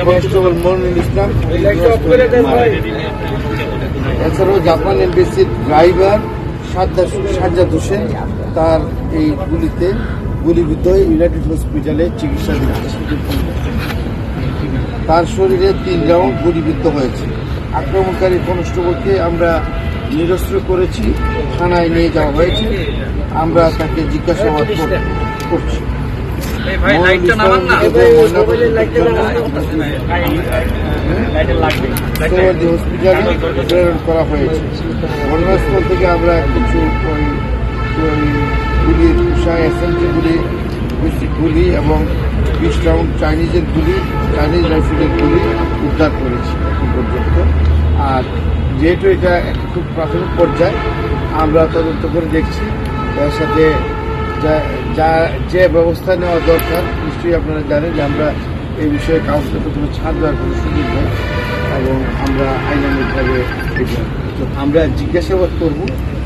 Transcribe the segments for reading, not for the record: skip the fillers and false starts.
Constable Monirul ইসলাম, এছাড়াও Japan এমবেসির driver Sajjad Hossain, তার এই গুলিতে গুলিবিদ্ধ হয়ে ইউনাইটেড হসপিটালে চিকিৎসা দিচ্ছে। তার শরীরে 3 রাউন্ড গুলিবিদ্ধ হয়েছে। আক্রমণকারী কনস্টেবলকে আমরা নিরস্ত্র করেছি, থানায় নিয়ে যাওয়া হয়েছে। আমরা তাকে জিজ্ঞাসাবাদ করছি। হসপিটালে প্রেরণ করা হয়েছে। ঘটনাস্থল থেকে আমরা কিছু গুলির SMG গুলি এবং 20 রাউন্ড চাইনিজ রাইফেলের গুলি উদ্ধার করেছি এখন পর্যন্ত। আর যেহেতু এটা একটা খুব প্রাথমিক পর্যায়ে, আমরা তদন্ত করে দেখছি। তার সাথে যে ব্যবস্থা নেওয়া দরকার, নিশ্চয়ই আপনারা জানেন যে আমরা এই বিষয়ে কাউকে কোনো ছাড় দেওয়ার কোনো সুযোগ নেই, এবং আমরা আইনানুগভাবে আমরা জিজ্ঞাসাবাদ করব।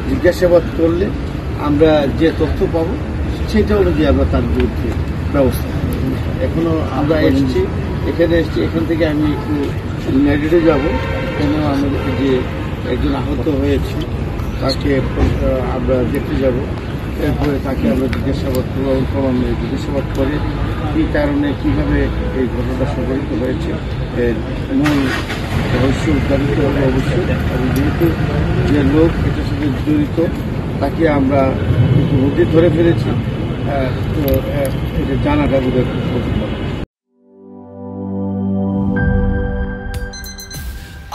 জিজ্ঞাসাবাদ করলে আমরা যে তথ্য পাবো সেটা অনুযায়ী আমরা তার বিরুদ্ধে ব্যবস্থা নেব। এখনো আমরা এখান থেকে আমি একটু ইউনাইটেডে যাব, কেন আমাদের যে একজন আহত হয়েছে তাকে আমরা দেখতে যাব। এরপরে তাকে আমরা জিজ্ঞাসাবাদ করবো এবং ক্রমান্বয়ে জিজ্ঞাসাবাদ করে কী কারণে কীভাবে এই ঘটনাটা সংঘটিত হয়েছে এর মূল রহস্য উদ্ঘাটিত হবে অবশ্যই। এবং যেহেতু যে লোক এটার সাথে জড়িত তাকে আমরা ইতিমধ্যে ধরে ফেলেছি, তো এটা জানাটা বোধহয় খুব কঠিন হবে।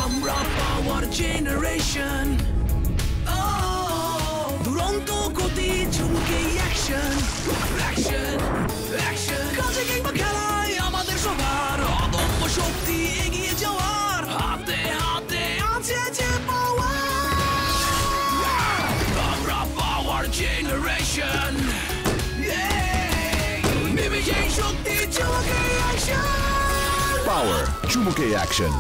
আমরা পাওয়ার জেনারেশন, দুরন্ত গতি, চুমুকে অ্যাকশন, কাজে কিংবা খেলায় আমাদের সবার অদম্য শক্তি, এগিয়ে যাওয়ার হাতে হাতে আছে যে পাওয়ার। আমরা পাওয়ার জেনারেশন, নেমে যাই শক্তি, চুমুকে অ্যাকশন। Power, Chumuke Action.